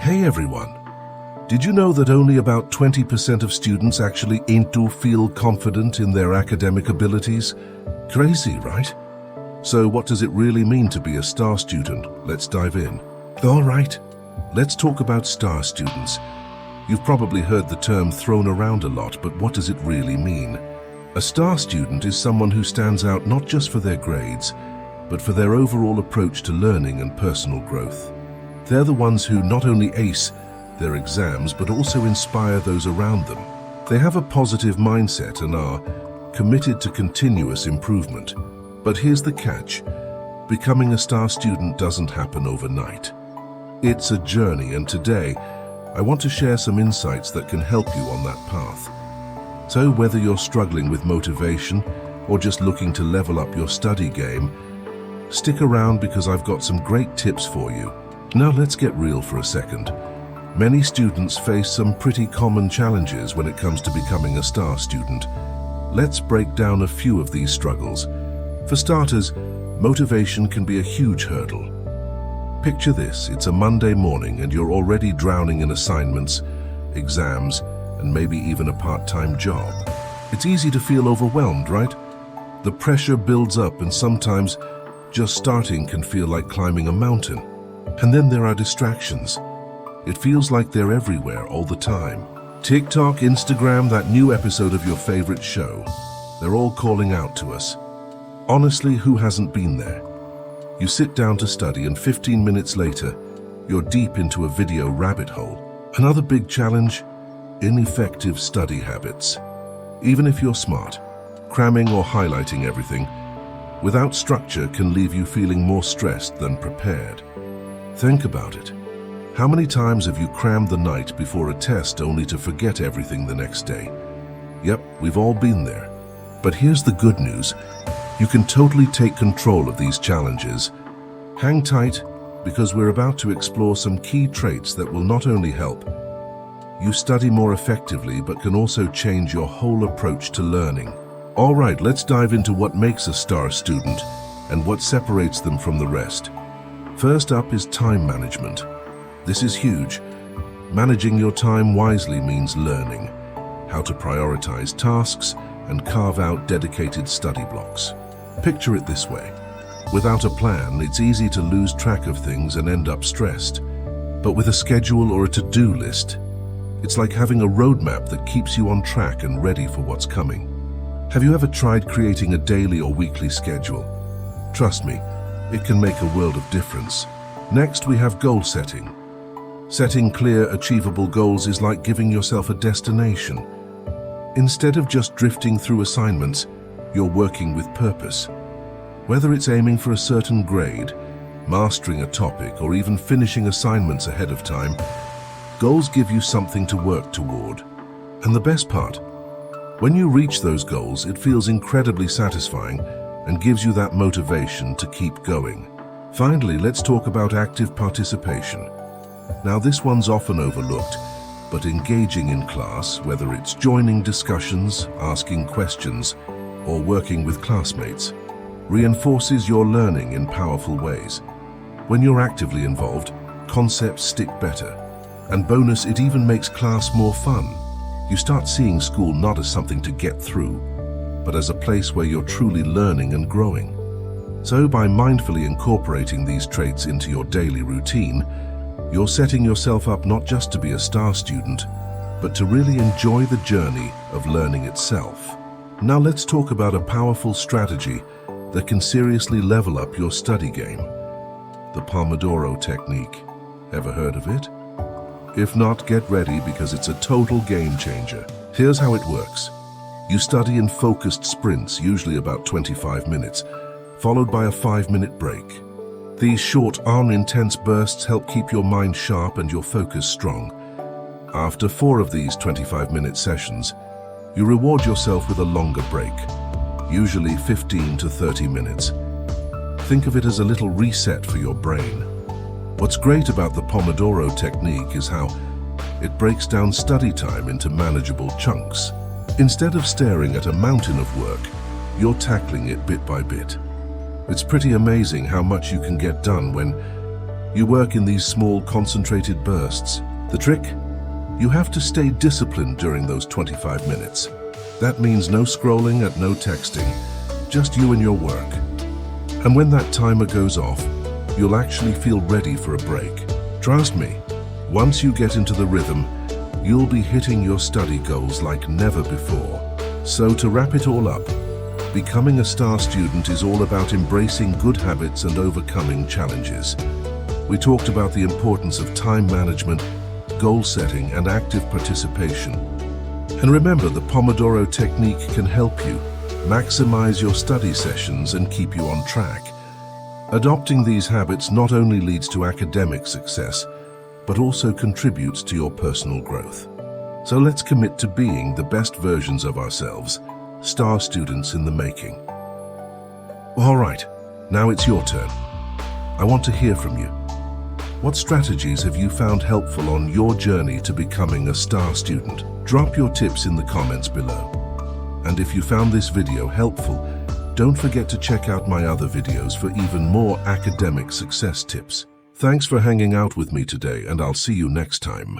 Hey everyone! Did you know that only about 20% of students actually feel confident in their academic abilities? Crazy, right? So what does it really mean to be a STAR student? Let's dive in. All right, let's talk about STAR students. You've probably heard the term thrown around a lot, but what does it really mean? A STAR student is someone who stands out not just for their grades, but for their overall approach to learning and personal growth. They're the ones who not only ace their exams, but also inspire those around them. They have a positive mindset and are committed to continuous improvement. But here's the catch. Becoming a STAR student doesn't happen overnight. It's a journey, and today, I want to share some insights that can help you on that path. So whether you're struggling with motivation or just looking to level up your study game, stick around because I've got some great tips for you. Now let's get real for a second. Many students face some pretty common challenges when it comes to becoming a STAR student. Let's break down a few of these struggles. For starters, motivation can be a huge hurdle. Picture this, it's a Monday morning and you're already drowning in assignments, exams, and maybe even a part-time job. It's easy to feel overwhelmed, right? The pressure builds up and sometimes just starting can feel like climbing a mountain. And then there are distractions. It feels like they're everywhere all the time. TikTok, Instagram, that new episode of your favorite show. They're all calling out to us. Honestly, who hasn't been there? You sit down to study and 15 minutes later, you're deep into a video rabbit hole. Another big challenge? Ineffective study habits. Even if you're smart, cramming or highlighting everything without structure can leave you feeling more stressed than prepared. Think about it. How many times have you crammed the night before a test only to forget everything the next day? Yep, we've all been there. But here's the good news. You can totally take control of these challenges. Hang tight, because we're about to explore some key traits that will not only help you study more effectively, but can also change your whole approach to learning. All right, let's dive into what makes a STAR student and what separates them from the rest. First up is time management. This is huge. Managing your time wisely means learning how to prioritize tasks and carve out dedicated study blocks. Picture it this way. Without a plan, it's easy to lose track of things and end up stressed. But with a schedule or a to-do list, it's like having a roadmap that keeps you on track and ready for what's coming. Have you ever tried creating a daily or weekly schedule? Trust me, it can make a world of difference. Next, we have goal setting. Setting clear, achievable goals is like giving yourself a destination. Instead of just drifting through assignments, you're working with purpose. Whether it's aiming for a certain grade, mastering a topic, or even finishing assignments ahead of time, goals give you something to work toward. And the best part, when you reach those goals, it feels incredibly satisfying and gives you that motivation to keep going. Finally, let's talk about active participation. Now, this one's often overlooked, but engaging in class, whether it's joining discussions, asking questions, or working with classmates, reinforces your learning in powerful ways. When you're actively involved, concepts stick better. And bonus, it even makes class more fun. You start seeing school not as something to get through, but as a place where you're truly learning and growing. So by mindfully incorporating these traits into your daily routine, you're setting yourself up not just to be a STAR student, but to really enjoy the journey of learning itself. Now let's talk about a powerful strategy that can seriously level up your study game. The Pomodoro technique. Ever heard of it? If not, get ready because it's a total game changer. Here's how it works. You study in focused sprints, usually about 25 minutes, followed by a 5-minute break. These short, intense bursts help keep your mind sharp and your focus strong. After 4 of these 25-minute sessions, you reward yourself with a longer break, usually 15 to 30 minutes. Think of it as a little reset for your brain. What's great about the Pomodoro technique is how it breaks down study time into manageable chunks. Instead of staring at a mountain of work, you're tackling it bit by bit. It's pretty amazing how much you can get done when You work in these small, concentrated bursts. The trick? You have to stay disciplined during those 25 minutes. That means no scrolling and no texting, just you and your work. And when that timer goes off, you'll actually feel ready for a break. Trust me, once you get into the rhythm, you'll be hitting your study goals like never before. So to wrap it all up, becoming a STAR student is all about embracing good habits and overcoming challenges. We talked about the importance of time management, goal setting, and active participation. And remember, the Pomodoro technique can help you maximize your study sessions and keep you on track. Adopting these habits not only leads to academic success, but also contributes to your personal growth. So let's commit to being the best versions of ourselves, STAR students in the making. All right, now it's your turn. I want to hear from you. What strategies have you found helpful on your journey to becoming a STAR student? Drop your tips in the comments below. And if you found this video helpful, don't forget to check out my other videos for even more academic success tips. Thanks for hanging out with me today, and I'll see you next time.